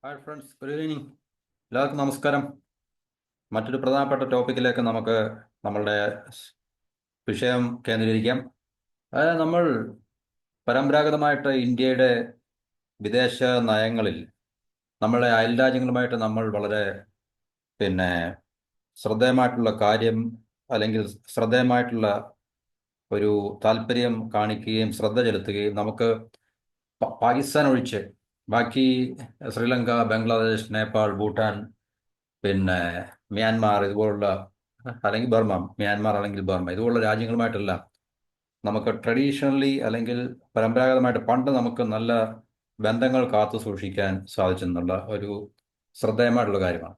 Hi friends, good evening. എല്ലാവർക്കും നമസ്കാരം. മറ്റൊരു പ്രധാനപ്പെട്ട ടോപ്പിക്കിലേക്ക് നമുക്ക് നമ്മളുടെ വിഷയം കേന്ദ്രീകരിക്കാം. അതായത് നമ്മൾ പരമ്പരാഗതമായിട്ട് ഇന്ത്യയുടെ വിദേശ നയങ്ങളിൽ നമ്മളെ അയൽ രാജ്യങ്ങളുമായിട്ട് നമ്മൾ വളരെ പിന്നെ ശ്രദ്ധേയമായിട്ടുള്ള കാര്യം അല്ലെങ്കിൽ ശ്രദ്ധേയമായിട്ടുള്ള ഒരു താല്പര്യം കാണിക്കുകയും ശ്രദ്ധ ചെലുത്തുകയും നമുക്ക് പാകിസ്ഥാൻ ഒഴിച്ച് ബാക്കി ശ്രീലങ്ക, ബംഗ്ലാദേശ്, നേപ്പാൾ, ഭൂട്ടാൻ, പിന്നെ മ്യാൻമാർ ഇതുപോലുള്ള, അല്ലെങ്കിൽ ബർമ, മ്യാൻമാർ അല്ലെങ്കിൽ ബർമ ഇതുപോലുള്ള രാജ്യങ്ങളുമായിട്ടെല്ലാം നമുക്ക് ട്രഡീഷണലി അല്ലെങ്കിൽ പരമ്പരാഗതമായിട്ട് പണ്ട് നമുക്ക് നല്ല ബന്ധങ്ങൾ കാത്തു സൂക്ഷിക്കാൻ സാധിച്ചെന്നുള്ള ഒരു ശ്രദ്ധേയമായിട്ടുള്ള കാര്യമാണ്.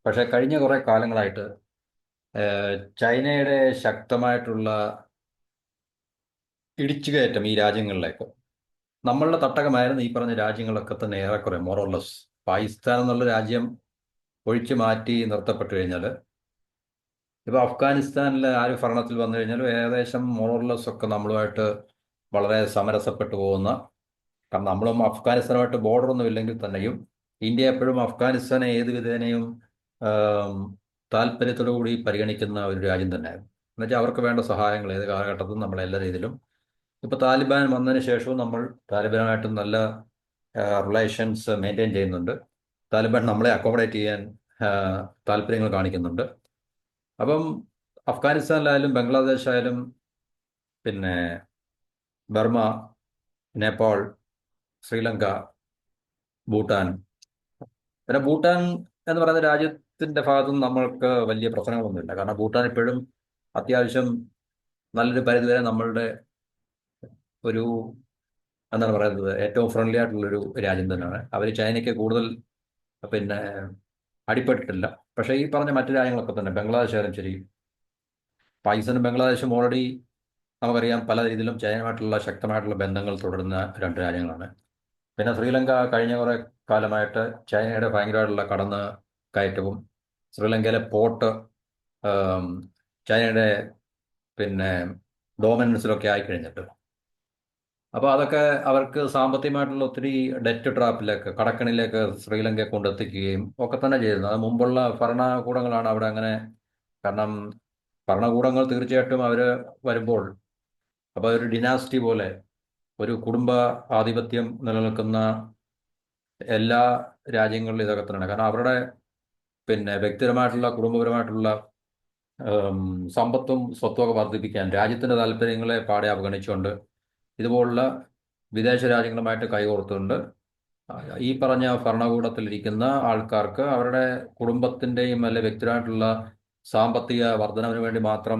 പക്ഷേ കഴിഞ്ഞ കുറേ കാലങ്ങളായിട്ട് ചൈനയുടെ ശക്തമായിട്ടുള്ള ഇടിച്ചുകയറ്റം ഈ രാജ്യങ്ങളിലേക്ക്, നമ്മളുടെ തട്ടകമായിരുന്നു ഈ പറഞ്ഞ രാജ്യങ്ങളൊക്കെ തന്നെ ഏറെക്കുറെ മോറോർലെസ് പാകിസ്ഥാൻ എന്നുള്ള രാജ്യം ഒഴിച്ചു മാറ്റി നിർത്തപ്പെട്ടു കഴിഞ്ഞാൽ, ഇപ്പോൾ അഫ്ഗാനിസ്ഥാനിൽ ആര് ഭരണത്തിൽ വന്നു കഴിഞ്ഞാലും ഏകദേശം മോറോർലെസ് ഒക്കെ നമ്മളുമായിട്ട് വളരെ സമരസപ്പെട്ടു പോകുന്ന, കാരണം നമ്മളും അഫ്ഗാനിസ്ഥാനുമായിട്ട് ബോർഡറൊന്നും ഇല്ലെങ്കിൽ തന്നെയും ഇന്ത്യ എപ്പോഴും അഫ്ഗാനിസ്ഥാനെ ഏത് വിധേനയും താല്പര്യത്തോടു കൂടി പരിഗണിക്കുന്ന ഒരു രാജ്യം തന്നെയായിരുന്നു. എന്നുവെച്ചാൽ അവർക്ക് വേണ്ട സഹായങ്ങൾ ഏത് കാലഘട്ടത്തിലും നമ്മൾ എല്ലാ രീതിയിലും, ഇപ്പോൾ താലിബാൻ വന്നതിന് ശേഷവും നമ്മൾ താലിബാനുമായിട്ട് നല്ല റിലേഷൻസ് മെയിൻറ്റെയിൻ ചെയ്യുന്നുണ്ട്. താലിബാൻ നമ്മളെ അക്കോമഡേറ്റ് ചെയ്യാൻ താല്പര്യങ്ങൾ കാണിക്കുന്നുണ്ട്. അപ്പം അഫ്ഗാനിസ്ഥാനിലായാലും ബംഗ്ലാദേശ് ആയാലും പിന്നെ ബർമ, നേപ്പാൾ, ശ്രീലങ്ക, ഭൂട്ടാൻ, പിന്നെ ഭൂട്ടാൻ എന്ന് പറയുന്ന രാജ്യത്തിൻ്റെ ഭാഗത്തുനിന്ന് നമ്മൾക്ക് വലിയ പ്രശ്നങ്ങളൊന്നുമില്ല. കാരണം ഭൂട്ടാൻ ഇപ്പോഴും അത്യാവശ്യം നല്ലൊരു പരിധിവരെ നമ്മളുടെ ഒരു, എന്താണ് പറയുന്നത്, ഏറ്റവും ഫ്രണ്ട്ലി ആയിട്ടുള്ളൊരു രാജ്യം തന്നെയാണ്. അവർ ചൈനയ്ക്ക് കൂടുതൽ പിന്നെ അടിപ്പെട്ടിട്ടില്ല. പക്ഷേ ഈ പറഞ്ഞ മറ്റു രാജ്യങ്ങളൊക്കെ തന്നെ, ബംഗ്ലാദേശ് ആയാലും ശരി, പാകിസ്ഥാനും ബംഗ്ലാദേശും ഓൾറെഡി നമുക്കറിയാം പല രീതിയിലും ചൈനയുമായിട്ടുള്ള ശക്തമായിട്ടുള്ള ബന്ധങ്ങൾ തുടരുന്ന രണ്ട് രാജ്യങ്ങളാണ്. പിന്നെ ശ്രീലങ്ക കഴിഞ്ഞ കുറേ കാലമായിട്ട് ചൈനയുടെ ഭയങ്കരമായിട്ടുള്ള കടന്ന് കയറ്റവും ശ്രീലങ്കയിലെ പോർട്ട് ചൈനയുടെ പിന്നെ ഡോമിനൻസിലൊക്കെ ആയിക്കഴിഞ്ഞിട്ട്, അപ്പോൾ അതൊക്കെ അവർക്ക് സാമ്പത്തികമായിട്ടുള്ള ഒത്തിരി ഡെറ്റ് ട്രാപ്പിലേക്ക്, കടക്കണിലേക്ക് ശ്രീലങ്കയെ കൊണ്ടെത്തിക്കുകയും ഒക്കെ തന്നെ ചെയ്യുന്നത്. അത് മുമ്പുള്ള ഭരണകൂടങ്ങളാണ് അവിടെ അങ്ങനെ. കാരണം ഭരണകൂടങ്ങൾ തീർച്ചയായിട്ടും അവർ വരുമ്പോൾ, അപ്പോൾ ഒരു ഡിനാസ്റ്റി പോലെ ഒരു കുടുംബ ആധിപത്യം നിലനിൽക്കുന്ന എല്ലാ രാജ്യങ്ങളിലും ഇതൊക്കെ തന്നെയാണ്. കാരണം അവരുടെ പിന്നെ വ്യക്തിപരമായിട്ടുള്ള കുടുംബപരമായിട്ടുള്ള സമ്പത്തും സ്വത്തുമൊക്കെ വർദ്ധിപ്പിക്കാൻ രാജ്യത്തിൻ്റെ താല്പര്യങ്ങളെ പാടെ അവഗണിച്ചുകൊണ്ട് ഇതുപോലുള്ള വിദേശ രാജ്യങ്ങളുമായിട്ട് കൈകോർത്തുകൊണ്ട് ഈ പറഞ്ഞ ഭരണകൂടത്തിലിരിക്കുന്ന ആൾക്കാർക്ക് അവരുടെ കുടുംബത്തിൻ്റെയും അല്ലെ വ്യക്തിപരമായിട്ടുള്ള സാമ്പത്തിക വർധനവിന് വേണ്ടി മാത്രം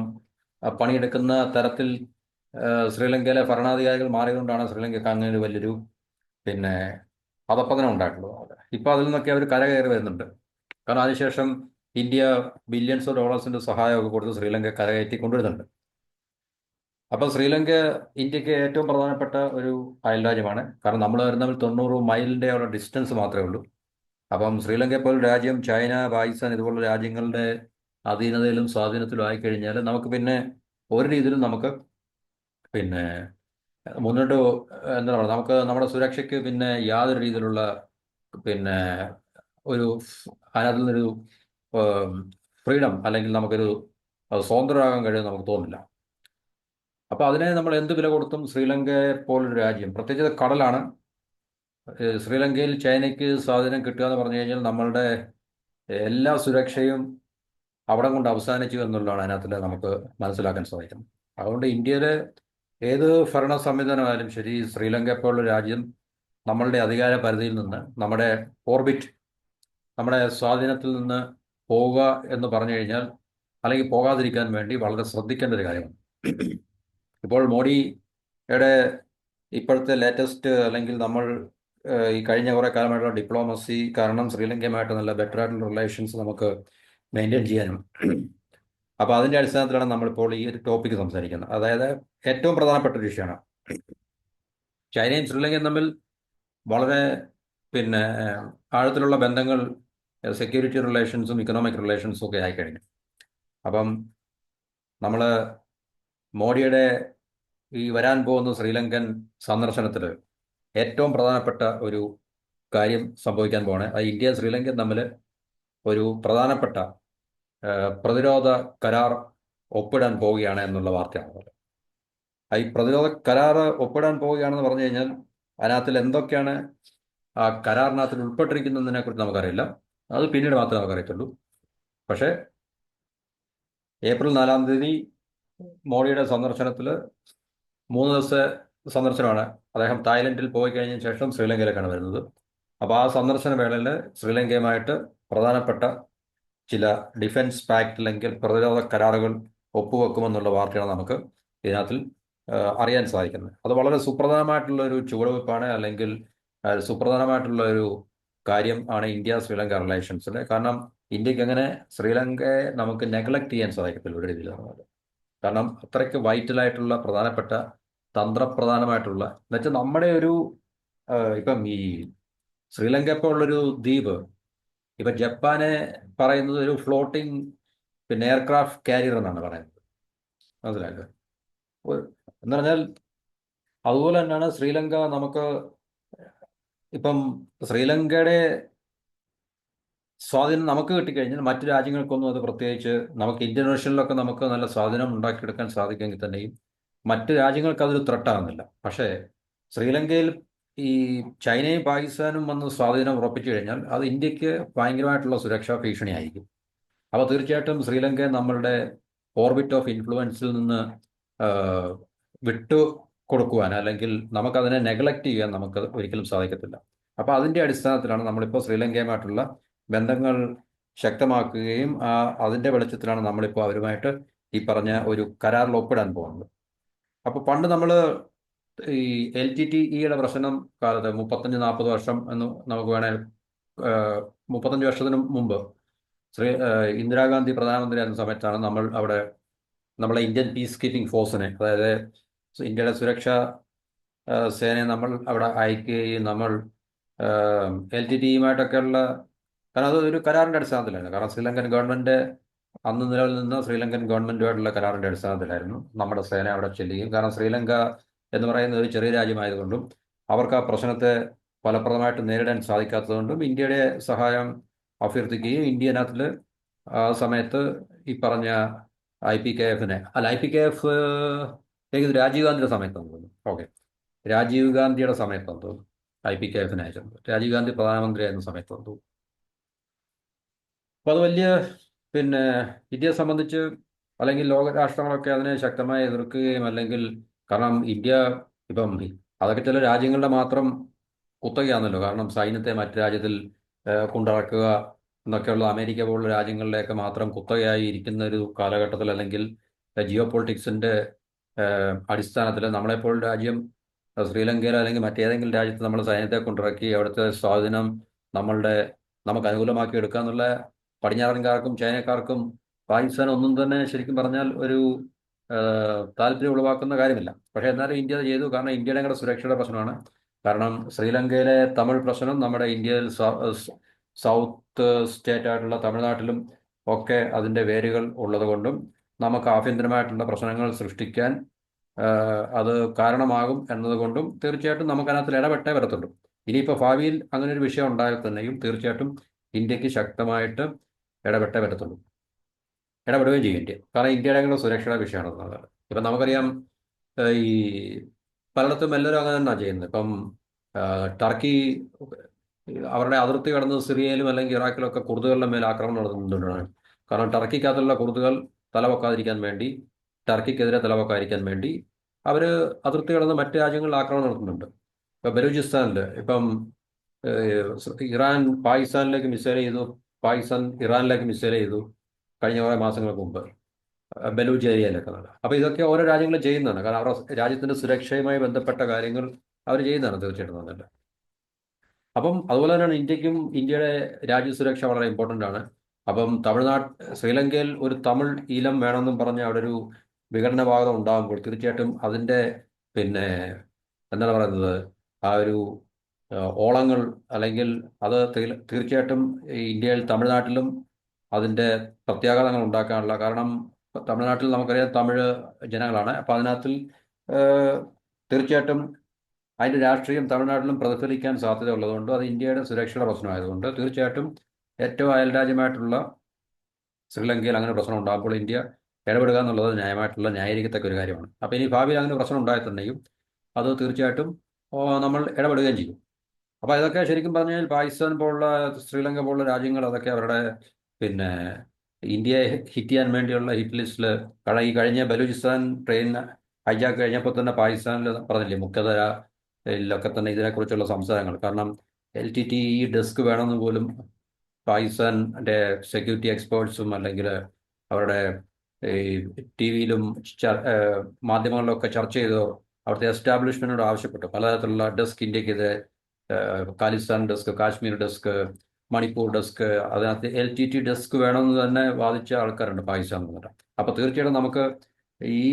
പണിയെടുക്കുന്ന തരത്തിൽ ശ്രീലങ്കയിലെ ഭരണാധികാരികൾ മാറിയതുകൊണ്ടാണ് ശ്രീലങ്കയ്ക്ക് അങ്ങനെ വലിയൊരു പിന്നെ അധപ്പതനം ഉണ്ടായിട്ടുള്ളത്. ഇപ്പോൾ അതിൽ നിന്നൊക്കെ അവർ കരകയറി വരുന്നുണ്ട്. കാരണം അതിനുശേഷം ഇന്ത്യ ബില്യൺസ് ഓഫ് ഡോളേഴ്സിൻ്റെ സഹായമൊക്കെ കൊടുത്ത് ശ്രീലങ്ക കരകയറ്റി കൊണ്ടുവരുന്നുണ്ട്. അപ്പോൾ ശ്രീലങ്ക ഇന്ത്യക്ക് ഏറ്റവും പ്രധാനപ്പെട്ട ഒരു അയൽരാജ്യമാണ്. കാരണം നമ്മൾ വരുന്നതിൽ 90 മൈലിൻ്റെ അവിടെ ഡിസ്റ്റൻസ് മാത്രമേ ഉള്ളൂ. അപ്പം ശ്രീലങ്കയെ പോലെ രാജ്യം ചൈന, പാകിസ്ഥാൻ ഇതുപോലുള്ള രാജ്യങ്ങളുടെ അധീനതയിലും സ്വാധീനത്തിലും ആയിക്കഴിഞ്ഞാൽ നമുക്ക് പിന്നെ ഒരു രീതിയിലും നമുക്ക് പിന്നെ മുന്നോട്ട് എന്താ പറയുക, നമുക്ക് നമ്മുടെ സുരക്ഷയ്ക്ക് പിന്നെ യാതൊരു രീതിയിലുള്ള പിന്നെ ഒരു അതിനകത്തു നിന്നൊരു ഫ്രീഡം അല്ലെങ്കിൽ നമുക്കൊരു സ്വതന്ത്രമാകാൻ കഴിയുമെന്ന് നമുക്ക് തോന്നുന്നില്ല. അപ്പോൾ അതിനെ നമ്മൾ എന്ത് വില കൊടുത്തും ശ്രീലങ്കയെ പോലൊരു രാജ്യം, പ്രത്യേകിച്ച് കടലാണ്, ശ്രീലങ്കയിൽ ചൈനയ്ക്ക് സ്വാധീനം കിട്ടുക എന്ന് പറഞ്ഞു കഴിഞ്ഞാൽ നമ്മളുടെ എല്ലാ സുരക്ഷയും അവിടെ കൊണ്ട് അവസാനിച്ചു എന്നുള്ളതാണ് അതിനകത്ത് നമുക്ക് മനസ്സിലാക്കാൻ സാധിക്കുന്നത്. അതുകൊണ്ട് ഇന്ത്യയിലെ ഏത് ഭരണ സംവിധാനമായാലും ശരി, ശ്രീലങ്ക പോലുള്ള രാജ്യം നമ്മളുടെ അധികാര പരിധിയിൽ നിന്ന്, നമ്മുടെ ഓർബിറ്റ്, നമ്മുടെ സ്വാധീനത്തിൽ നിന്ന് പോവുക എന്ന് പറഞ്ഞു കഴിഞ്ഞാൽ, അല്ലെങ്കിൽ പോകാതിരിക്കാൻ വേണ്ടി വളരെ ശ്രദ്ധിക്കേണ്ട ഒരു കാര്യമാണ്. ഇപ്പോൾ മോഡിയുടെ ഇപ്പോഴത്തെ ലേറ്റസ്റ്റ്, അല്ലെങ്കിൽ നമ്മൾ ഈ കഴിഞ്ഞ കുറേ കാലമായിട്ടുള്ള ഡിപ്ലോമസി കാരണം ശ്രീലങ്കയുമായിട്ട് നല്ല ബെറ്റർ ആയിട്ടുള്ള റിലേഷൻസ് നമുക്ക് മെയിൻറ്റെയിൻ ചെയ്യാനും, അപ്പോൾ അതിൻ്റെ അടിസ്ഥാനത്തിലാണ് നമ്മളിപ്പോൾ ഈ ഒരു ടോപ്പിക്ക് സംസാരിക്കുന്നത്. അതായത് ഏറ്റവും പ്രധാനപ്പെട്ട ഒരു വിഷയമാണ് ചൈനയും ശ്രീലങ്കയും തമ്മിൽ വളരെ പിന്നെ ആഴത്തിലുള്ള ബന്ധങ്ങൾ, സെക്യൂരിറ്റി റിലേഷൻസും ഇക്കണോമിക് റിലേഷൻസും ഒക്കെ ആയിക്കഴിഞ്ഞു. അപ്പം നമ്മൾ മോഡിയുടെ ഈ വരാൻ പോകുന്ന ശ്രീലങ്കൻ സന്ദർശനത്തിൽ ഏറ്റവും പ്രധാനപ്പെട്ട ഒരു കാര്യം സംഭവിക്കാൻ പോവാണ്. അത് ഇന്ത്യയും ശ്രീലങ്കയും തമ്മിൽ ഒരു പ്രധാനപ്പെട്ട പ്രതിരോധ കരാർ ഒപ്പിടാൻ പോവുകയാണ് എന്നുള്ള വാർത്തയാണ്. ഈ പ്രതിരോധ കരാർ ഒപ്പിടാൻ പോവുകയാണെന്ന് പറഞ്ഞു കഴിഞ്ഞാൽ അതിനകത്തിൽ എന്തൊക്കെയാണ് ആ കരാറിനകത്തിൽ ഉൾപ്പെട്ടിരിക്കുന്നതിനെ കുറിച്ച് നമുക്കറിയില്ല. അത് പിന്നീട് മാത്രമേ നമുക്കറിയത്തുള്ളൂ. പക്ഷേ ഏപ്രിൽ 4-ാം തീയതി മോഡിയുടെ സന്ദർശനത്തിൽ 3 ദിവസത്തെ സന്ദർശനമാണ്. അദ്ദേഹം തായ്ലൻഡിൽ പോയി കഴിഞ്ഞ ശേഷം ശ്രീലങ്കയിലേക്കാണ് വരുന്നത്. അപ്പോൾ ആ സന്ദർശന വേളയിൽ ശ്രീലങ്കയുമായിട്ട് പ്രധാനപ്പെട്ട ചില ഡിഫൻസ് പാക്ട് അല്ലെങ്കിൽ പ്രതിരോധ കരാറുകൾ ഒപ്പുവെക്കുമെന്നുള്ള വാർത്തയാണ് നമുക്ക് ഇതിനകത്തിൽ അറിയാൻ സാധിക്കുന്നത്. അത് വളരെ സുപ്രധാനമായിട്ടുള്ള ഒരു ചുവടുവെപ്പാണ്, അല്ലെങ്കിൽ സുപ്രധാനമായിട്ടുള്ള ഒരു കാര്യം ആണ് ഇന്ത്യ ശ്രീലങ്ക റിലേഷൻസിൽ. കാരണം ഇന്ത്യക്ക് അങ്ങനെ ശ്രീലങ്കയെ നമുക്ക് നെഗ്ലക്ട് ചെയ്യാൻ സാധിക്കത്തില്ല ഒരു രീതിയിലാണ്. കാരണം അത്രയ്ക്ക് വൈറ്റലായിട്ടുള്ള പ്രധാനപ്പെട്ട തന്ത്രപ്രധാനമായിട്ടുള്ള എന്നുവെച്ചാൽ നമ്മുടെ ഒരു ഇപ്പം ഈ ശ്രീലങ്ക ഇപ്പോൾ ഉള്ളൊരു ദ്വീപ്, ഇപ്പം ജപ്പാനെ പറയുന്നത് ഒരു ഫ്ലോട്ടിംഗ് പിന്നെ എയർക്രാഫ്റ്റ് കാരിയർ എന്നാണ് പറയുന്നത്. മനസ്സിലായത്? എന്ന് പറഞ്ഞാൽ അതുപോലെ തന്നെയാണ് ശ്രീലങ്ക. നമുക്ക് ഇപ്പം ശ്രീലങ്കയുടെ സ്വാധീനം നമുക്ക് കിട്ടിക്കഴിഞ്ഞാൽ മറ്റു രാജ്യങ്ങൾക്കൊന്നും അത് പ്രത്യേകിച്ച് നമുക്ക് ഇന്ത്യൻ ഓഷ്യനിലൊക്കെ നമുക്ക് നല്ല സ്വാധീനം ഉണ്ടാക്കിയെടുക്കാൻ സാധിക്കുമെങ്കിൽ തന്നെയും മറ്റ് രാജ്യങ്ങൾക്ക് അതൊരു ത്രട്ടാകുന്നില്ല. പക്ഷേ ശ്രീലങ്കയിൽ ഈ ചൈനയും പാകിസ്ഥാനും വന്ന് സ്വാധീനം ഉറപ്പിച്ചു കഴിഞ്ഞാൽ അത് ഇന്ത്യക്ക് ഭയങ്കരമായിട്ടുള്ള സുരക്ഷാ ഭീഷണിയായിരിക്കും. അപ്പോൾ തീർച്ചയായിട്ടും ശ്രീലങ്കയെ നമ്മളുടെ ഓർബിറ്റ് ഓഫ് ഇൻഫ്ലുവൻസിൽ നിന്ന് വിട്ടു കൊടുക്കുവാൻ അല്ലെങ്കിൽ നമുക്കതിനെ നെഗ്ലക്റ്റ് ചെയ്യാൻ നമുക്ക് ഒരിക്കലും സാധിക്കത്തില്ല. അപ്പോൾ അതിൻ്റെ അടിസ്ഥാനത്തിലാണ് നമ്മളിപ്പോൾ ശ്രീലങ്കയുമായിട്ടുള്ള ബന്ധങ്ങൾ ശക്തമാക്കുകയും അതിൻ്റെ വെളിച്ചത്തിലാണ് നമ്മളിപ്പോൾ അവരുമായിട്ട് ഈ പറഞ്ഞ ഒരു കരാറിൽ ഒപ്പിടാൻ പോകുന്നത്. അപ്പോൾ പണ്ട് നമ്മൾ ഈ LTTEയുടെ പ്രശ്നം കാലത്ത് 35-40 വർഷം എന്ന് നമുക്ക് വേണേൽ 35 വർഷത്തിന് മുമ്പ് ഇന്ദിരാഗാന്ധി പ്രധാനമന്ത്രി ആയിരുന്ന സമയത്താണ് നമ്മൾ അവിടെ നമ്മളെ ഇന്ത്യൻ പീസ് കീപ്പിംഗ് ഫോഴ്സിനെ, അതായത് ഇന്ത്യയുടെ സുരക്ഷാ സേനയെ നമ്മൾ അവിടെ അയക്കുകയും നമ്മൾ LTTEയുമായിട്ടൊക്കെയുള്ള, കാരണം അത് ഒരു കരാറിൻ്റെ അടിസ്ഥാനത്തിലായിരുന്നു. കാരണം ശ്രീലങ്കൻ ഗവൺമെൻറ് അന്ന് നിലവിൽ നിന്ന് ശ്രീലങ്കൻ ഗവൺമെൻറ്റുമായിട്ടുള്ള കരാറിൻ്റെ അടിസ്ഥാനത്തിലായിരുന്നു നമ്മുടെ സേന അവിടെ ചെല്ലുകയും. കാരണം ശ്രീലങ്ക എന്ന് പറയുന്നത് ഒരു ചെറിയ രാജ്യമായതുകൊണ്ടും അവർക്ക് ആ പ്രശ്നത്തെ ഫലപ്രദമായിട്ട് നേരിടാൻ സാധിക്കാത്തതുകൊണ്ടും ഇന്ത്യയുടെ സഹായം അഭ്യർത്ഥിക്കുകയും ഇന്ത്യനകത്തിൽ ആ സമയത്ത് ഈ പറഞ്ഞ IPKF-നെ IPKF എനിക്ക് രാജീവ് ഗാന്ധിയുടെ സമയത്താണ് തോന്നുന്നു. ഓക്കെ, രാജീവ് ഗാന്ധിയുടെ സമയത്താണ് തോന്നുന്നു IPKF-നെ അയച്ചത്. രാജീവ് ഗാന്ധി പ്രധാനമന്ത്രിയായിരുന്ന സമയത്താണ് തോന്നുന്നു. അപ്പോൾ അത് വലിയ പിന്നെ ഇന്ത്യയെ സംബന്ധിച്ച് അല്ലെങ്കിൽ ലോകരാഷ്ട്രങ്ങളൊക്കെ അതിനെ ശക്തമായി എതിർക്കുകയും, അല്ലെങ്കിൽ കാരണം ഇന്ത്യ ഇപ്പം അതൊക്കെ ചില രാജ്യങ്ങളുടെ മാത്രം കുത്തകയാണല്ലോ. കാരണം സൈന്യത്തെ മറ്റു രാജ്യത്തിൽ കൊണ്ടിറക്കുക എന്നൊക്കെയുള്ള അമേരിക്ക പോലുള്ള രാജ്യങ്ങളിലേക്ക് മാത്രം കുത്തകയായി ഇരിക്കുന്ന ഒരു കാലഘട്ടത്തിൽ, അല്ലെങ്കിൽ ജിയോ പൊളിറ്റിക്സിൻ്റെ അടിസ്ഥാനത്തിൽ നമ്മളെപ്പോലുള്ള രാജ്യം ശ്രീലങ്കയിൽ അല്ലെങ്കിൽ മറ്റേതെങ്കിലും രാജ്യത്ത് നമ്മൾ സൈന്യത്തെ കൊണ്ടിറക്കി അവിടുത്തെ സ്വാധീനം നമുക്ക് അനുകൂലമാക്കി എടുക്കുക എന്നുള്ള പടിഞ്ഞാറൻകാർക്കും ചൈനക്കാർക്കും പാകിസ്ഥാൻ ഒന്നും തന്നെ ശരിക്കും പറഞ്ഞാൽ ഒരു താല്പര്യം ഉളവാക്കുന്ന കാര്യമില്ല. പക്ഷേ എന്നാലും ഇന്ത്യ അത് ചെയ്തു. കാരണം ഇന്ത്യയുടെ കൂടെ സുരക്ഷയുടെ പ്രശ്നമാണ്. കാരണം ശ്രീലങ്കയിലെ തമിഴ് പ്രശ്നം നമ്മുടെ ഇന്ത്യയിൽ സൗത്ത് സ്റ്റേറ്റ് ആയിട്ടുള്ള തമിഴ്നാട്ടിലും ഒക്കെ അതിൻ്റെ വേരുകൾ ഉള്ളതുകൊണ്ടും നമുക്ക് ആഭ്യന്തരമായിട്ടുള്ള പ്രശ്നങ്ങൾ സൃഷ്ടിക്കാൻ അത് കാരണമാകും എന്നതുകൊണ്ടും തീർച്ചയായിട്ടും നമുക്കതിനകത്ത് ഇടപെട്ടേ വരത്തുള്ളൂ. ഇനിയിപ്പോൾ ഭാവിയിൽ അങ്ങനെ ഒരു വിഷയം ഉണ്ടായാൽ തന്നെയും തീർച്ചയായിട്ടും ഇന്ത്യക്ക് ശക്തമായിട്ട് ഇടപെട്ടേ വരത്തുള്ളൂ, ഇടപെടുകയും ചെയ്യും ഇന്ത്യ. കാരണം ഇന്ത്യയുടെ സുരക്ഷയുടെ വിഷയമാണ്. ഇപ്പം നമുക്കറിയാം ഈ പലയിടത്തും എല്ലാവരും അങ്ങനെ തന്നെയാണ് ചെയ്യുന്നത്. ഇപ്പം ടർക്കി അവരുടെ അതിർത്തി കടന്ന് സിറിയയിലും അല്ലെങ്കിൽ ഇറാഖിലൊക്കെ കുർദുകളുടെ മേൽ ആക്രമണം നടത്തുന്നുണ്ടാണ്. കാരണം ടർക്കിക്കകത്തുള്ള കുർദുകൾ തലവെക്കാതിരിക്കാൻ വേണ്ടി, ടർക്കിക്കെതിരെ തലവെക്കാതിരിക്കാൻ വേണ്ടി അവർ അതിർത്തി കടന്ന് മറ്റ് രാജ്യങ്ങളിൽ ആക്രമണം നടത്തുന്നുണ്ട്. ഇപ്പം ബലൂചിസ്ഥാനിൽ ഇപ്പം ഇറാൻ പാകിസ്ഥാനിലേക്ക് മിസൈൽ ചെയ്തു, പാകിസ്ഥാൻ ഇറാനിലേക്ക് മിസൈൽ ചെയ്തു കഴിഞ്ഞ കുറേ മാസങ്ങൾക്ക് മുമ്പ് ബലൂച്ച് ഏരിയയിലൊക്കെ നടക്കുക. അപ്പോൾ ഇതൊക്കെ ഓരോ രാജ്യങ്ങളും ചെയ്യുന്നതാണ്. കാരണം അവരുടെ രാജ്യത്തിൻ്റെ സുരക്ഷയുമായി ബന്ധപ്പെട്ട കാര്യങ്ങൾ അവർ ചെയ്യുന്നതാണ് തീർച്ചയായിട്ടും തന്നെ. അപ്പം അതുപോലെ തന്നെയാണ് ഇന്ത്യക്കും ഇന്ത്യയുടെ രാജ്യസുരക്ഷ വളരെ ഇമ്പോർട്ടൻ്റ് ആണ്. അപ്പം ശ്രീലങ്കയിൽ ഒരു തമിഴ് ഈലം വേണമെന്നും പറഞ്ഞ് അവിടെ ഒരു വിഘടനവാദം ഉണ്ടാകുമ്പോൾ തീർച്ചയായിട്ടും അതിൻ്റെ പിന്നെ എന്താണ് പറയുന്നത് ആ ഒരു ഓളങ്ങൾ അല്ലെങ്കിൽ അത് തീർച്ചയായിട്ടും ഇന്ത്യയിൽ തമിഴ്നാട്ടിലും അതിൻ്റെ പ്രത്യാഘാതങ്ങൾ ഉണ്ടാക്കാനുള്ള, കാരണം തമിഴ്നാട്ടിൽ നമുക്കറിയാം തമിഴ് ജനങ്ങളാണ്. അപ്പോൾ അതിനകത്തിൽ തീർച്ചയായിട്ടും അതിൻ്റെ രാഷ്ട്രീയം തമിഴ്നാട്ടിലും പ്രതിഫലിക്കാൻ സാധ്യത ഉള്ളതുകൊണ്ട് അത് ഇന്ത്യയുടെ സുരക്ഷയുടെ പ്രശ്നമായതുകൊണ്ട് തീർച്ചയായിട്ടും ഏറ്റവും അയൽരാജ്യമായിട്ടുള്ള ശ്രീലങ്കയിൽ അങ്ങനെ പ്രശ്നം ഉണ്ടാകുമ്പോൾ ഇന്ത്യ ഇടപെടുക എന്നുള്ളത് ന്യായമായിട്ടുള്ള ന്യായീകരിക്കത്തക്ക ഒരു കാര്യമാണ്. അപ്പോൾ ഇനി ഭാവിയിൽ അങ്ങനെ പ്രശ്നം ഉണ്ടായിട്ടുണ്ടെങ്കിൽ അത് തീർച്ചയായിട്ടും നമ്മൾ ഇടപെടുകയും ചെയ്യും. അപ്പോൾ ഇതൊക്കെ ശരിക്കും പറഞ്ഞു കഴിഞ്ഞാൽ പാകിസ്ഥാൻ പോലുള്ള ശ്രീലങ്ക പോലുള്ള രാജ്യങ്ങൾ അതൊക്കെ അവരുടെ പിന്നെ ഇന്ത്യയെ ഹിറ്റ് ചെയ്യാൻ വേണ്ടിയുള്ള ഹിറ്റ് ലിസ്റ്റിൽ ഈ കഴിഞ്ഞ ബലൂചിസ്ഥാൻ ട്രെയിൻ ഹൈജാക്ക് കഴിഞ്ഞപ്പോൾ തന്നെ പാകിസ്ഥാനിൽ പറഞ്ഞില്ലേ മുഖ്യധാരയിലൊക്കെ തന്നെ ഇതിനെക്കുറിച്ചുള്ള സംസാരങ്ങൾ. കാരണം LTTE ഡെസ്ക് വേണമെന്ന് പോലും പാകിസ്ഥാൻ്റെ സെക്യൂരിറ്റി എക്സ്പേർട്സും അല്ലെങ്കിൽ അവരുടെ ഈ TV-യിലും മാധ്യമങ്ങളിലൊക്കെ ചർച്ച ചെയ്തോ അവിടുത്തെ എസ്റ്റാബ്ലിഷ്മെന്റിനോട് ആവശ്യപ്പെട്ടു പലതരത്തിലുള്ള ഡെസ്ക് ഇന്ത്യക്കെതിരെ Khalistan desk, Kashmir desk, Manipur desk, അതിനകത്ത് LTT ഡെസ്ക് വേണമെന്ന് തന്നെ വാദിച്ച ആൾക്കാരുണ്ട് പാകിസ്ഥാൻ എന്നിട്ട്. അപ്പോൾ തീർച്ചയായിട്ടും നമുക്ക് ഈ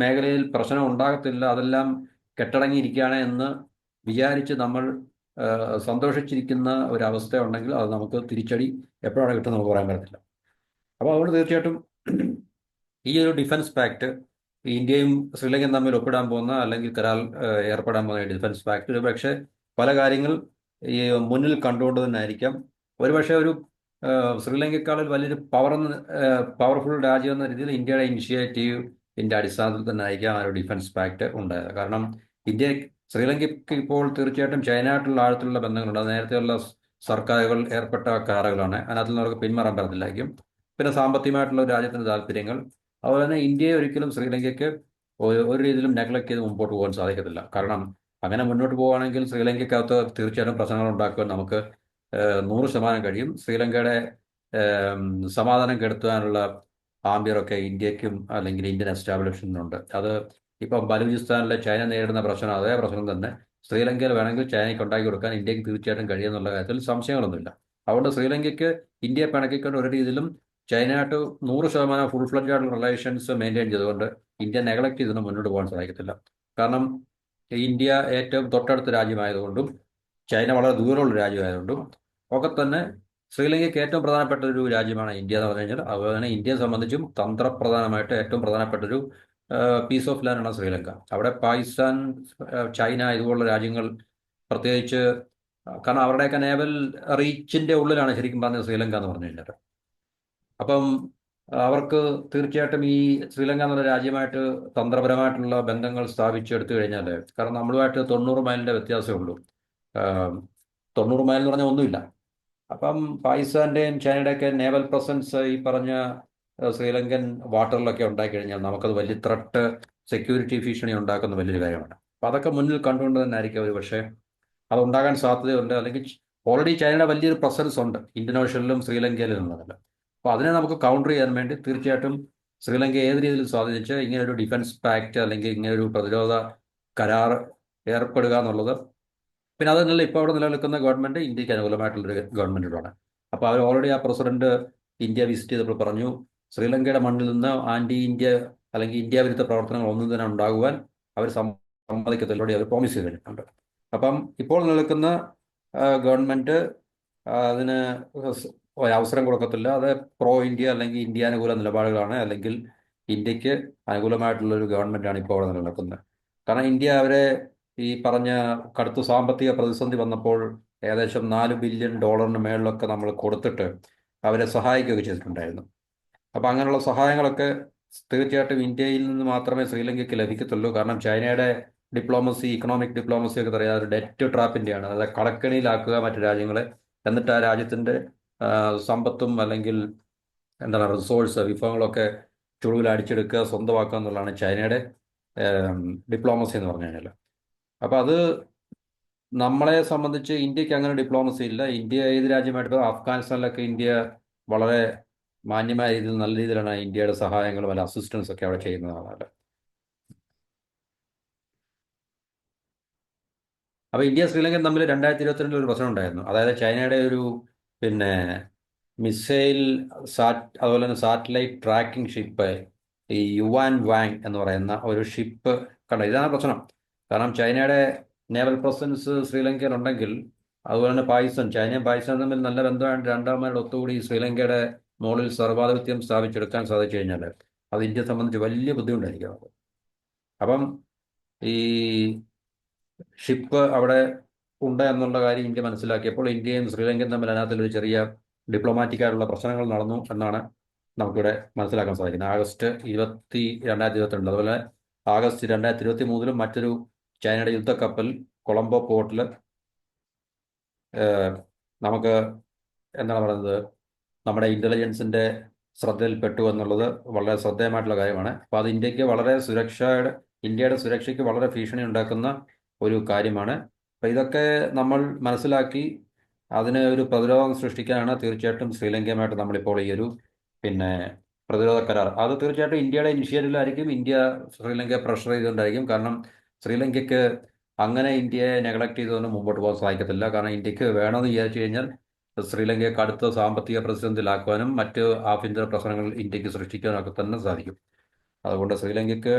മേഖലയിൽ പ്രശ്നം ഉണ്ടാകത്തില്ല, അതെല്ലാം കെട്ടടങ്ങിയിരിക്കുകയാണ് എന്ന് വിചാരിച്ച് നമ്മൾ സന്തോഷിച്ചിരിക്കുന്ന ഒരവസ്ഥ ഉണ്ടെങ്കിൽ അത് നമുക്ക് തിരിച്ചടി എപ്പോഴാണ് കിട്ടുന്നത് നമുക്ക് പറയാൻ പറ്റത്തില്ല. അപ്പോൾ അതുകൊണ്ട് തീർച്ചയായിട്ടും ഈ ഒരു ഡിഫൻസ് പാക്ട് ഇന്ത്യയും ശ്രീലങ്കയും തമ്മിൽ ഒപ്പിടാൻ പോകുന്ന അല്ലെങ്കിൽ കരാർ ഏർപ്പെടാൻ പോകുന്ന ഡിഫൻസ് പാക്ട് ഒരു പക്ഷേ പല കാര്യങ്ങൾ ഈ മുന്നിൽ കണ്ടുകൊണ്ട് തന്നെ ആയിരിക്കാം. ഒരുപക്ഷെ ഒരു ശ്രീലങ്കയെക്കാളിൽ വലിയൊരു പവർഫുൾ രാജ്യം എന്ന രീതിയിൽ ഇന്ത്യയുടെ ഇനിഷ്യേറ്റീവിൻ്റെ അടിസ്ഥാനത്തിൽ തന്നെ ആയിരിക്കാം ആ ഒരു ഡിഫൻസ് പാക്ട് ഉണ്ടായത്. കാരണം ശ്രീലങ്കയ്ക്ക് ഇപ്പോൾ തീർച്ചയായിട്ടും ചൈനയായിട്ടുള്ള ആഴത്തിലുള്ള ബന്ധങ്ങളുണ്ട്. അത് നേരത്തെയുള്ള സർക്കാരുകൾ ഏർപ്പെട്ട കരാറുകളാണ്, അതിനകത്ത് നിന്ന് അവർക്ക് പിന്മാറാൻ പറ്റത്തില്ലായിരിക്കും. പിന്നെ സാമ്പത്തികമായിട്ടുള്ള ഒരു രാജ്യത്തിൻ്റെ താല്പര്യങ്ങൾ, അതുപോലെ തന്നെ ഇന്ത്യയെ ഒരിക്കലും ശ്രീലങ്കയ്ക്ക് ഒരു രീതിയിലും നെഗ്ലക്ട് ചെയ്ത് മുമ്പോട്ട് പോകാൻ സാധിക്കത്തില്ല. കാരണം അങ്ങനെ മുന്നോട്ട് പോവുകയാണെങ്കിൽ ശ്രീലങ്കയ്ക്കകത്ത് തീർച്ചയായിട്ടും പ്രശ്നങ്ങൾ ഉണ്ടാക്കുവാൻ നമുക്ക് 100% കഴിയും. ശ്രീലങ്കയുടെ സമാധാനം കെടുത്താനുള്ള ആംബിയറൊക്കെ ഇന്ത്യക്കും അല്ലെങ്കിൽ ഇന്ത്യൻ എസ്റ്റാബ്ലിഷ്മെന്റിനുണ്ട്. അത് ഇപ്പം ബലൂചിസ്ഥാനിലെ ചൈന നേരിടുന്ന പ്രശ്നം അതേ പ്രശ്നം തന്നെ ശ്രീലങ്കയിൽ വേണമെങ്കിൽ ചൈനയ്ക്ക് ഉണ്ടാക്കി കൊടുക്കാൻ ഇന്ത്യക്ക് തീർച്ചയായിട്ടും കഴിയുമെന്നുള്ള കാര്യത്തിൽ സംശയങ്ങളൊന്നുമില്ല. അതുകൊണ്ട് ശ്രീലങ്കയ്ക്ക് ഇന്ത്യയെ പിണക്കിക്കൊണ്ട് ഒരു രീതിയിലും ചൈനയായിട്ട് 100% ഫുൾ ഫ്ലഡ്ജ് ആയിട്ടുള്ള റിലേഷൻസ് മെയിൻറ്റെയിൻ ചെയ്തുകൊണ്ട് ഇന്ത്യ നെഗ്ലക്ട് ചെയ്തൊന്ന് മുന്നോട്ട് പോകാൻ സാധിക്കത്തില്ല. കാരണം ഇന്ത്യ ഏറ്റവും തൊട്ടടുത്ത രാജ്യമായതുകൊണ്ടും ചൈന വളരെ ദൂരമുള്ള രാജ്യമായതുകൊണ്ടും ഒക്കെ തന്നെ ശ്രീലങ്കയ്ക്ക് ഏറ്റവും പ്രധാനപ്പെട്ട ഒരു രാജ്യമാണ് ഇന്ത്യ എന്ന് പറഞ്ഞു കഴിഞ്ഞാൽ. അതുപോലെ തന്നെ ഇന്ത്യയെ സംബന്ധിച്ചും തന്ത്രപ്രധാനമായിട്ട് ഏറ്റവും പ്രധാനപ്പെട്ട ഒരു പീസ് ഓഫ് ലാൻഡാണ് ശ്രീലങ്ക. അവിടെ പാകിസ്ഥാൻ, ചൈന ഇതുപോലുള്ള രാജ്യങ്ങൾ പ്രത്യേകിച്ച് കാരണം അവരുടെയൊക്കെ നേവൽ റീച്ചിൻ്റെ ഉള്ളിലാണ് ശരിക്കും പറഞ്ഞത് ശ്രീലങ്ക എന്ന് പറഞ്ഞു കഴിഞ്ഞാൽ. അപ്പം അവർക്ക് തീർച്ചയായിട്ടും ഈ ശ്രീലങ്ക എന്നുള്ള രാജ്യമായിട്ട് തന്ത്രപരമായിട്ടുള്ള ബന്ധങ്ങൾ സ്ഥാപിച്ചെടുത്തു കഴിഞ്ഞാൽ, കാരണം നമ്മളുമായിട്ട് 90 മൈലിൻ്റെ വ്യത്യാസമേ ഉള്ളൂ. 90 മൈൽ എന്ന് പറഞ്ഞാൽ ഒന്നുമില്ല. അപ്പം പാകിസ്ഥാൻ്റെയും ചൈനയുടെയൊക്കെ നേവൽ പ്രസൻസ് ഈ പറഞ്ഞ ശ്രീലങ്കൻ വാട്ടറിലൊക്കെ ഉണ്ടായിക്കഴിഞ്ഞാൽ നമുക്കത് വലിയ ത്രട്ട്, സെക്യൂരിറ്റി ഭീഷണി ഉണ്ടാക്കുന്ന വലിയൊരു കാര്യമാണ്. അപ്പം അതൊക്കെ മുന്നിൽ കണ്ടുകൊണ്ട് തന്നെ ആയിരിക്കും ഒരു പക്ഷേ അതുണ്ടാകാൻ സാധ്യതയുണ്ട്. അല്ലെങ്കിൽ ഓൾറെഡി ചൈനയുടെ വലിയൊരു പ്രസൻസ് ഉണ്ട് ഇന്ത്യൻ ഓഷ്യനിലും ശ്രീലങ്കയിലും എന്നുള്ളതല്ല. അപ്പോൾ അതിനെ നമുക്ക് കൗണ്ടർ ചെയ്യാൻ വേണ്ടി തീർച്ചയായിട്ടും ശ്രീലങ്ക ഏത് രീതിയിൽ സ്വാധീനിച്ച് ഇങ്ങനൊരു ഡിഫൻസ് പാക്ട് അല്ലെങ്കിൽ ഇങ്ങനൊരു പ്രതിരോധ കരാർ ഏർപ്പെടുക എന്നുള്ളത്. പിന്നെ അതല്ല, ഇപ്പോൾ അവിടെ നിലനിൽക്കുന്ന ഗവൺമെൻറ് ഇന്ത്യക്ക് അനുകൂലമായിട്ടുള്ളൊരു ഗവൺമെൻറ്റാണ്. അപ്പോൾ അവർ ഓൾറെഡി ആ പ്രസിഡന്റ് ഇന്ത്യ വിസിറ്റ് ചെയ്തപ്പോൾ പറഞ്ഞു ശ്രീലങ്കയുടെ മണ്ണിൽ നിന്ന് ആൻറ്റി ഇന്ത്യ അല്ലെങ്കിൽ ഇന്ത്യ വിരുദ്ധ പ്രവർത്തനങ്ങൾ ഒന്നും തന്നെ ഉണ്ടാകുവാൻ അവർ സമ്മതിക്കത്തിലൂടെ അവർ പ്രോമിസ് ചെയ്ത് കഴിഞ്ഞിട്ടുണ്ട്. അപ്പം ഇപ്പോൾ നിലനിൽക്കുന്ന ഗവൺമെൻറ് അതിന് ഒരവസരം കൊടുക്കത്തില്ല. അത് പ്രോ ഇന്ത്യ അല്ലെങ്കിൽ ഇന്ത്യ അനുകൂല നിലപാടുകളാണ്, അല്ലെങ്കിൽ ഇന്ത്യക്ക് അനുകൂലമായിട്ടുള്ളൊരു ഗവൺമെൻറ്റാണ് ഇപ്പോൾ അവിടെ നിലനിൽക്കുന്നത്. കാരണം ഇന്ത്യ അവരെ ഈ പറഞ്ഞ കടുത്ത സാമ്പത്തിക പ്രതിസന്ധി വന്നപ്പോൾ ഏകദേശം $4 ബില്യൺ മേളിലൊക്കെ നമ്മൾ കൊടുത്തിട്ട് അവരെ സഹായിക്കുകയൊക്കെ ചെയ്തിട്ടുണ്ടായിരുന്നു. അപ്പോൾ അങ്ങനെയുള്ള സഹായങ്ങളൊക്കെ തീർച്ചയായിട്ടും ഇന്ത്യയിൽ നിന്ന് മാത്രമേ ശ്രീലങ്കയ്ക്ക് ലഭിക്കത്തുള്ളൂ. കാരണം ചൈനയുടെ ഡിപ്ലോമസി, ഇക്കണോമിക് ഡിപ്ലോമസി ഒക്കെ പറയാം, ഒരു ഡെറ്റ് ട്രാപ്പിൻ്റെയാണ്. അതായത് കടക്കണിയിലാക്കുക മറ്റു രാജ്യങ്ങളെ, എന്നിട്ട് ആ രാജ്യത്തിൻ്റെ സമ്പത്തും അല്ലെങ്കിൽ എന്താണ് റിസോഴ്സ് വിഭവങ്ങളൊക്കെ ചുളുവിൽ അടിച്ചെടുക്കുക, സ്വന്തമാക്കുക എന്നുള്ളതാണ് ചൈനയുടെ ഡിപ്ലോമസി എന്ന് പറഞ്ഞു കഴിഞ്ഞാൽ. അപ്പോൾ അത് നമ്മളെ സംബന്ധിച്ച് ഇന്ത്യക്ക് അങ്ങനെ ഡിപ്ലോമസി ഇല്ല. ഇന്ത്യ ഏത് രാജ്യമായിട്ട് അഫ്ഗാനിസ്ഥാനിലൊക്കെ ഇന്ത്യ വളരെ മാന്യമായ രീതിയിൽ നല്ല രീതിയിലാണ് ഇന്ത്യയുടെ സഹായങ്ങളും അല്ല അസിസ്റ്റൻസ് ഒക്കെ അവിടെ ചെയ്യുന്നതാണ്. അപ്പോൾ ഇന്ത്യ ശ്രീലങ്കൻ തമ്മിൽ 2022 ഒരു പ്രശ്നം ഉണ്ടായിരുന്നു. അതായത് ചൈനയുടെ ഒരു പിന്നെ മിസൈൽ അതുപോലെ തന്നെ സാറ്റലൈറ്റ് ട്രാക്കിംഗ് ഷിപ്പ് ഈ യുവാൻ വാങ് എന്ന് പറയുന്ന ഒരു ഷിപ്പ് കണ്ടു. ഇതാണ് പ്രശ്നം. കാരണം ചൈനയുടെ നേവൽ പ്രസൻസ് ശ്രീലങ്കയിൽ ഉണ്ടെങ്കിൽ അതുപോലെ തന്നെ ചൈനയും പാകിസ്ഥാനും തമ്മിൽ നല്ല ബന്ധമായിട്ട് രണ്ടാമത് ഒത്തുകൂടി ശ്രീലങ്കയുടെ മുകളിൽ സർവാധിപത്യം സ്ഥാപിച്ചെടുക്കാൻ സാധിച്ചു കഴിഞ്ഞാൽ അത് ഇന്ത്യയെ സംബന്ധിച്ച് വലിയ ബുദ്ധിമുട്ടായിരിക്കും. അപ്പം ഈ ഷിപ്പ് അവിടെ ഉണ്ട് എന്നുള്ള കാര്യം ഇന്ത്യ മനസ്സിലാക്കിയപ്പോൾ ഇന്ത്യയും ശ്രീലങ്കയും തമ്മിൽ അതിനകത്തൊരു ചെറിയ ഡിപ്ലോമാറ്റിക് ആയിട്ടുള്ള പ്രശ്നങ്ങൾ നടന്നു എന്നാണ് നമുക്കിവിടെ മനസ്സിലാക്കാൻ സാധിക്കുന്നത്. ആഗസ്റ്റ് 2022 അതുപോലെ ആഗസ്റ്റ് 2023 മറ്റൊരു ചൈനയുടെ യുദ്ധക്കപ്പൽ കൊളംബോ പോർട്ടിൽ നമുക്ക് എന്താണ് പറയുന്നത്, നമ്മുടെ ഇന്റലിജൻസിന്റെ ശ്രദ്ധയിൽപ്പെട്ടു എന്നുള്ളത് വളരെ ശ്രദ്ധേയമായിട്ടുള്ള കാര്യമാണ്. അപ്പോൾ അത് ഇന്ത്യയുടെ സുരക്ഷയ്ക്ക് വളരെ ഭീഷണി ഉണ്ടാക്കുന്ന ഒരു കാര്യമാണ്. അപ്പോൾ ഇതൊക്കെ നമ്മൾ മനസ്സിലാക്കി അതിന് ഒരു പ്രതിരോധം സൃഷ്ടിക്കാനാണ് തീർച്ചയായിട്ടും ശ്രീലങ്കയുമായിട്ട് നമ്മളിപ്പോൾ ഈ ഒരു പിന്നെ പ്രതിരോധ കരാർ, അത് തീർച്ചയായിട്ടും ഇന്ത്യയുടെ ഇനിഷ്യേറ്റീവിലായിരിക്കും. ഇന്ത്യ ശ്രീലങ്കയെ പ്രഷർ ചെയ്തുകൊണ്ടായിരിക്കും. കാരണം ശ്രീലങ്കയ്ക്ക് അങ്ങനെ ഇന്ത്യയെ നെഗ്ലക്ട് ചെയ്തുകൊണ്ട് മുമ്പോട്ട് പോകാൻ സാധിക്കത്തില്ല. കാരണം ഇന്ത്യക്ക് വേണമെന്ന് വിചാരിച്ചു കഴിഞ്ഞാൽ ശ്രീലങ്കയെ കടുത്ത സാമ്പത്തിക പ്രതിസന്ധിയിലാക്കുവാനും മറ്റ് ആഭ്യന്തര പ്രശ്നങ്ങൾ ഇന്ത്യക്ക് സൃഷ്ടിക്കാനും ഒക്കെ തന്നെ സാധിക്കും. അതുകൊണ്ട് ശ്രീലങ്കയ്ക്ക്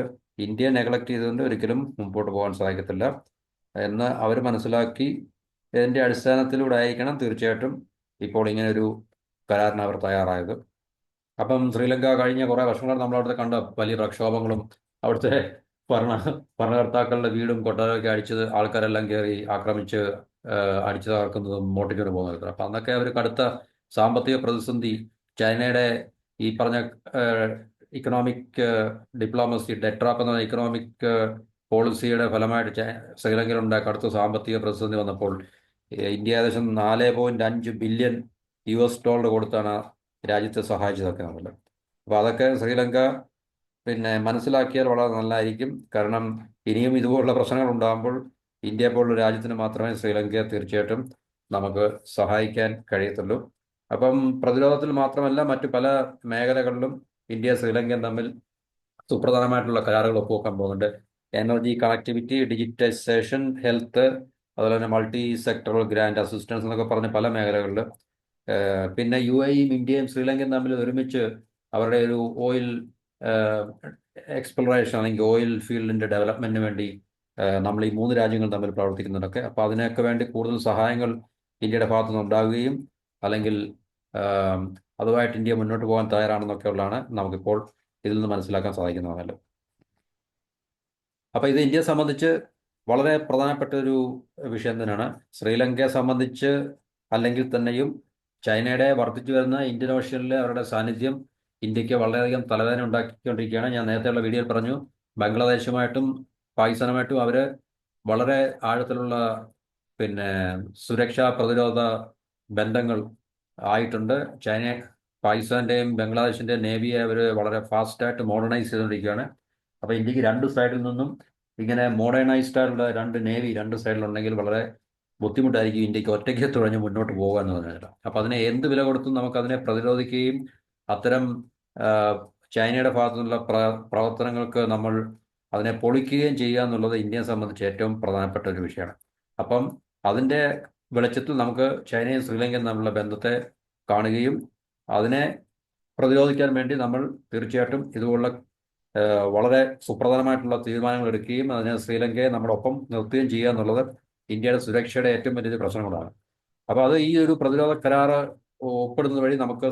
ഇന്ത്യയെ നെഗ്ലക്ട് ചെയ്തുകൊണ്ട് ഒരിക്കലും മുമ്പോട്ട് പോകാൻ സാധിക്കത്തില്ല എന്ന് അവർ മനസ്സിലാക്കി ഇതിൻ്റെ അടിസ്ഥാനത്തിലൂടെ ആയിരിക്കണം തീർച്ചയായിട്ടും ഇപ്പോൾ ഇങ്ങനൊരു കരാറിന് അവർ തയ്യാറായത്. അപ്പം ശ്രീലങ്ക കഴിഞ്ഞ കുറേ വർഷങ്ങളാണ് നമ്മൾ അവിടുത്തെ കണ്ട വലിയ പ്രക്ഷോഭങ്ങളും അവിടുത്തെ ഭരണ ഭരണകർത്താക്കളുടെ വീടും കൊട്ടാരമൊക്കെ അടിച്ചത്, ആൾക്കാരെല്ലാം കയറി ആക്രമിച്ച് അടിച്ചു തകർക്കുന്നതും മോട്ടിക്കൊണ്ട് പോകുന്നത്. അപ്പം അന്നൊക്കെ അവർ കടുത്ത സാമ്പത്തിക പ്രതിസന്ധി, ചൈനയുടെ ഈ പറഞ്ഞ ഇക്കണോമിക് ഡിപ്ലോമസി, ഡെട്രാപ്പ് എന്ന ഇക്കണോമിക് പോളിസിയുടെ ഫലമായിട്ട് ശ്രീലങ്കയിലുണ്ടായ കടുത്ത സാമ്പത്തിക പ്രതിസന്ധി വന്നപ്പോൾ ഇന്ത്യ ഏകദേശം $4.5 ബില്യൺ കൊടുത്താണ് രാജ്യത്തെ സഹായിച്ചതൊക്കെ നമ്മൾ. അപ്പോൾ അതൊക്കെ ശ്രീലങ്ക മനസ്സിലാക്കിയാൽ വളരെ നല്ലതായിരിക്കും. കാരണം ഇനിയും ഇതുപോലുള്ള പ്രശ്നങ്ങൾ ഉണ്ടാകുമ്പോൾ ഇന്ത്യ പോലുള്ള രാജ്യത്തിന് മാത്രമേ ശ്രീലങ്കയെ തീർച്ചയായിട്ടും നമുക്ക് സഹായിക്കാൻ കഴിയത്തുള്ളൂ. അപ്പം പ്രതിരോധത്തിൽ മാത്രമല്ല മറ്റു പല മേഖലകളിലും ഇന്ത്യ ശ്രീലങ്കയും തമ്മിൽ സുപ്രധാനമായിട്ടുള്ള കരാറുകൾ ഒപ്പുവെക്കാൻ പോകുന്നുണ്ട്. എനർജി, കണക്ടിവിറ്റി, ഡിജിറ്റൈസേഷൻ, ഹെൽത്ത്, അതുപോലെ തന്നെ മൾട്ടി സെക്ടറൽ ഗ്രാൻഡ് അസിസ്റ്റൻസ് എന്നൊക്കെ പറഞ്ഞ പല മേഖലകളിൽ. പിന്നെ UAEയും ഇന്ത്യയും ശ്രീലങ്കയും തമ്മിൽ ഒരുമിച്ച് അവരുടെ ഒരു ഓയിൽ എക്സ്പ്ലോറേഷൻ അല്ലെങ്കിൽ ഓയിൽ ഫീൽഡിന്റെ ഡെവലപ്മെന്റിന് വേണ്ടി നമ്മൾ ഈ മൂന്ന് രാജ്യങ്ങൾ തമ്മിൽ പ്രവർത്തിക്കുന്നുണ്ടൊക്കെ. അപ്പോൾ അതിനൊക്കെ വേണ്ടി കൂടുതൽ സഹായങ്ങൾ ഇന്ത്യയുടെ ഭാഗത്തു നിന്ന് ഉണ്ടാവുകയും അല്ലെങ്കിൽ അതുമായിട്ട് ഇന്ത്യ മുന്നോട്ട് പോകാൻ തയ്യാറാണെന്നൊക്കെ ഉള്ളതാണ് നമുക്കിപ്പോൾ ഇതിൽ നിന്ന് മനസ്സിലാക്കാൻ സാധിക്കുന്നതല്ലോ. അപ്പോൾ ഇത് ഇന്ത്യയെ സംബന്ധിച്ച് വളരെ പ്രധാനപ്പെട്ട ഒരു വിഷയം തന്നെയാണ്. ശ്രീലങ്കയെ സംബന്ധിച്ച് അല്ലെങ്കിൽ തന്നെയും ചൈനയുടെ വർദ്ധിച്ചു വരുന്ന ഇന്ത്യൻ ഓഷ്യനിലെ അവരുടെ സാന്നിധ്യം ഇന്ത്യക്ക് വളരെയധികം തലവേദന ഉണ്ടാക്കിക്കൊണ്ടിരിക്കുകയാണ്. ഞാൻ നേരത്തെയുള്ള വീഡിയോയിൽ പറഞ്ഞു, ബംഗ്ലാദേശുമായിട്ടും പാകിസ്ഥാനുമായിട്ടും അവർ വളരെ ആഴത്തിലുള്ള സുരക്ഷാ പ്രതിരോധ ബന്ധങ്ങൾ ആയിട്ടുണ്ട്. പാകിസ്ഥാന്റെയും ബംഗ്ലാദേശിന്റെയും നേവിയെ അവർ വളരെ ഫാസ്റ്റായിട്ട് മോഡേണൈസ് ചെയ്തുകൊണ്ടിരിക്കുകയാണ്. അപ്പോൾ ഇന്ത്യക്ക് രണ്ട് സൈഡിൽ നിന്നും ഇങ്ങനെ മോഡേണൈസ്ഡ് ആയിട്ടുള്ള രണ്ട് സൈഡിലുണ്ടെങ്കിൽ വളരെ ബുദ്ധിമുട്ടായിരിക്കും ഇന്ത്യക്ക് ഒറ്റയ്ക്ക് തുഴഞ്ഞ് മുന്നോട്ട് പോകുക എന്ന് പറഞ്ഞാൽ. അപ്പം അതിനെ എന്ത് വില കൊടുത്തും നമുക്കതിനെ പ്രതിരോധിക്കുകയും അത്തരം ചൈനയുടെ ഭാഗത്തു നിന്നുള്ള പ്രവർത്തനങ്ങൾക്ക് നമ്മൾ അതിനെ പൊളിക്കുകയും ചെയ്യുക എന്നുള്ളത് ഇന്ത്യയെ സംബന്ധിച്ച് ഏറ്റവും പ്രധാനപ്പെട്ട ഒരു വിഷയമാണ്. അപ്പം അതിൻ്റെ വെളിച്ചത്തിൽ നമുക്ക് ചൈനയും ശ്രീലങ്കയും തമ്മിലുള്ള ബന്ധത്തെ കാണുകയും അതിനെ പ്രതിരോധിക്കാൻ വേണ്ടി നമ്മൾ തീർച്ചയായിട്ടും ഇതുപോലുള്ള വളരെ സുപ്രധാനമായിട്ടുള്ള തീരുമാനങ്ങൾ എടുക്കുകയും അതിനെ ശ്രീലങ്കയെ നമ്മുടെ ഒപ്പം നിർത്തുകയും ചെയ്യുക എന്നുള്ളത് ഇന്ത്യയുടെ സുരക്ഷയുടെ ഏറ്റവും വലിയൊരു പ്രശ്നങ്ങളാണ്. അപ്പോൾ അത് ഈ ഒരു പ്രതിരോധ കരാറ് ഒപ്പിടുന്നത് വഴി നമുക്ക്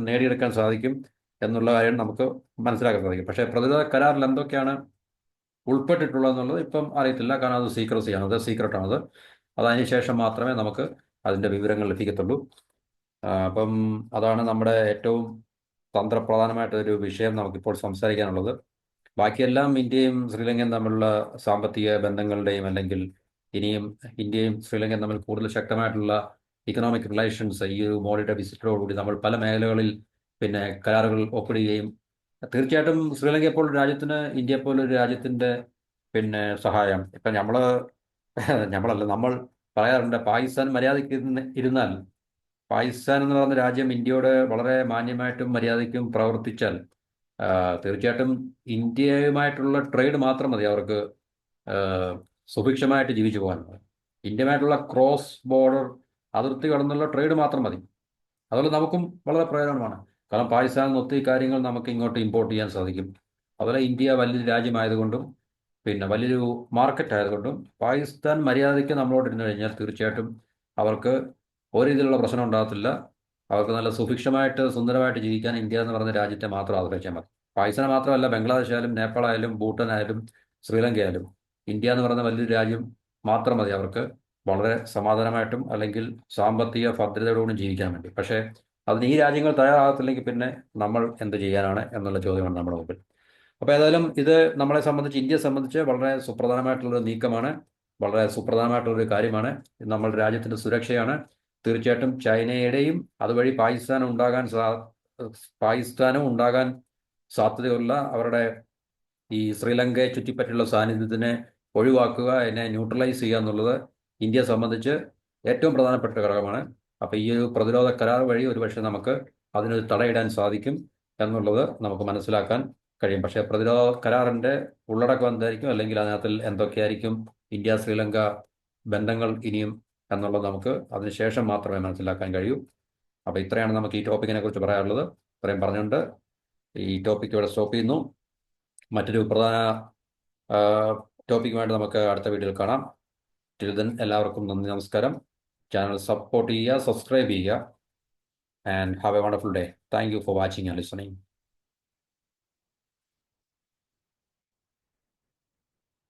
നേടിയെടുക്കാൻ സാധിക്കും എന്നുള്ള കാര്യം നമുക്ക് മനസ്സിലാക്കാൻ സാധിക്കും. പക്ഷേ പ്രതിരോധ കരാറിൽ എന്തൊക്കെയാണ് ഉൾപ്പെട്ടിട്ടുള്ളതെന്നുള്ളത് ഇപ്പം അറിയത്തില്ല. കാരണം അത് സീക്രട്ടാണത്. അതിനുശേഷം മാത്രമേ നമുക്ക് അതിൻ്റെ വിവരങ്ങൾ ലഭിക്കത്തുള്ളൂ. അപ്പം അതാണ് നമ്മുടെ ഏറ്റവും തന്ത്രപ്രധാനമായിട്ടൊരു വിഷയം നമുക്കിപ്പോൾ സംസാരിക്കാനുള്ളത്. ബാക്കിയെല്ലാം ഇന്ത്യയും ശ്രീലങ്കയും തമ്മിലുള്ള സാമ്പത്തിക ബന്ധങ്ങളുടെയും അല്ലെങ്കിൽ ഇനിയും ഇന്ത്യയും ശ്രീലങ്കയും തമ്മിൽ കൂടുതൽ ശക്തമായിട്ടുള്ള ഇക്കണോമിക് റിലേഷൻസ് ഈ ഒരു മോഡിയുടെ വിസിറ്റോടുകൂടി നമ്മൾ പല മേഖലകളിൽ കരാറുകൾ ഒപ്പിടുകയും തീർച്ചയായിട്ടും ശ്രീലങ്കയെ പോലൊരു രാജ്യത്തിന് ഇന്ത്യയെ പോലൊരു രാജ്യത്തിൻ്റെ സഹായം ഇപ്പം നമ്മൾ പറയാറുണ്ട്, പാകിസ്ഥാൻ മര്യാദയ്ക്ക് ഇരുന്നാൽ, പാകിസ്ഥാൻ എന്ന് പറയുന്ന രാജ്യം ഇന്ത്യയോട് വളരെ മാന്യമായിട്ടും മര്യാദയ്ക്കും പ്രവർത്തിച്ചാൽ തീർച്ചയായിട്ടും ഇന്ത്യയുമായിട്ടുള്ള ട്രേഡ് മാത്രം മതി അവർക്ക് സുഭിക്ഷമായിട്ട് ജീവിച്ചു പോകാനുള്ളത്. ഇന്ത്യയുമായിട്ടുള്ള ക്രോസ് ബോർഡർ അതിർത്തി കടന്നുള്ള ട്രേഡ് മാത്രം മതി. അതുപോലെ നമുക്കും വളരെ പ്രയോജനമാണ്. കാരണം പാകിസ്ഥാനിൽ നിന്ന് ഒത്തിരി കാര്യങ്ങൾ നമുക്ക് ഇങ്ങോട്ട് ഇമ്പോർട്ട് ചെയ്യാൻ സാധിക്കും. അതുപോലെ ഇന്ത്യ വലിയൊരു രാജ്യമായതുകൊണ്ടും വലിയൊരു മാർക്കറ്റ് ആയതുകൊണ്ടും പാകിസ്ഥാൻ മര്യാദയ്ക്ക് നമ്മളോട് ഇരുന്ന് കഴിഞ്ഞാൽ തീർച്ചയായിട്ടും അവർക്ക് ഒരു രീതിയിലുള്ള പ്രശ്നം ഉണ്ടാകത്തില്ല. അവർക്ക് നല്ല സുഭിക്ഷമായിട്ട് സുന്ദരമായിട്ട് ജീവിക്കാൻ ഇന്ത്യ എന്ന് പറയുന്ന രാജ്യത്തെ മാത്രം ആശ്രയിച്ചാൽ മതി. പാകിസ്ഥാൻ മാത്രമല്ല, ബംഗ്ലാദേശ് ആയാലും നേപ്പാൾ ആയാലും ഭൂട്ടാൻ ആയാലും ശ്രീലങ്ക ആയാലും ഇന്ത്യ എന്ന് പറയുന്ന വലിയൊരു രാജ്യം മാത്രം മതി അവർക്ക് വളരെ സമാധാനമായിട്ടും അല്ലെങ്കിൽ സാമ്പത്തിക ഭദ്രതയോടുകൂടി ജീവിക്കാൻ വേണ്ടി. പക്ഷേ അതിന് ഈ രാജ്യങ്ങൾ തയ്യാറാകത്തില്ലെങ്കിൽ പിന്നെ നമ്മൾ എന്ത് ചെയ്യാനാണ് എന്നുള്ള ചോദ്യമാണ് നമ്മുടെ മുമ്പിൽ. അപ്പോൾ ഏതായാലും ഇത് നമ്മളെ സംബന്ധിച്ച്, ഇന്ത്യയെ സംബന്ധിച്ച് വളരെ സുപ്രധാനമായിട്ടുള്ളൊരു നീക്കമാണ്, വളരെ സുപ്രധാനമായിട്ടുള്ളൊരു കാര്യമാണ്. ഇത് നമ്മളുടെ രാജ്യത്തിൻ്റെ സുരക്ഷയാണ്. തീർച്ചയായിട്ടും ചൈനയുടെയും അതുവഴി പാകിസ്ഥാനും ഉണ്ടാകാൻ സാധ്യതയുള്ള അവരുടെ ഈ ശ്രീലങ്കയെ ചുറ്റിപ്പറ്റിയുള്ള സാന്നിധ്യത്തിനെ ഒഴിവാക്കുക, അതിനെ ന്യൂട്രലൈസ് ചെയ്യുക എന്നുള്ളത് ഇന്ത്യയെ സംബന്ധിച്ച് ഏറ്റവും പ്രധാനപ്പെട്ട ഘടകമാണ്. അപ്പോൾ ഈ ഒരു പ്രതിരോധ കരാർ വഴി ഒരുപക്ഷെ നമുക്ക് അതിനൊരു തടയിടാൻ സാധിക്കും എന്നുള്ളത് നമുക്ക് മനസ്സിലാക്കാൻ കഴിയും. പക്ഷേ പ്രതിരോധ കരാറിൻ്റെ ഉള്ളടക്കം എന്തായിരിക്കും, അല്ലെങ്കിൽ അതിനകത്തിൽ എന്തൊക്കെയായിരിക്കും ഇന്ത്യ ശ്രീലങ്ക ബന്ധങ്ങൾ ഇനിയും എന്നുള്ളത് നമുക്ക് അതിനുശേഷം മാത്രമേ മനസ്സിലാക്കാൻ കഴിയൂ. അപ്പോൾ ഇത്രയാണ് നമുക്ക് ഈ ടോപ്പിക്കിനെ കുറിച്ച് പറയാനുള്ളത്. ഇത്രയും പറഞ്ഞുകൊണ്ട് ഈ ടോപ്പിക്ക് ഇവിടെ സ്റ്റോപ്പ് ചെയ്യുന്നു. മറ്റൊരു പ്രധാന ടോപ്പിക്കുമായിട്ട് നമുക്ക് അടുത്ത വീഡിയോയിൽ കാണാം. ടിൽ ദെൻ എല്ലാവർക്കും നന്ദി, നമസ്കാരം. ചാനൽ സപ്പോർട്ട് ചെയ്യുക, സബ്സ്ക്രൈബ് ചെയ്യുക, and have A wonderful day. Thank you for watching and listening.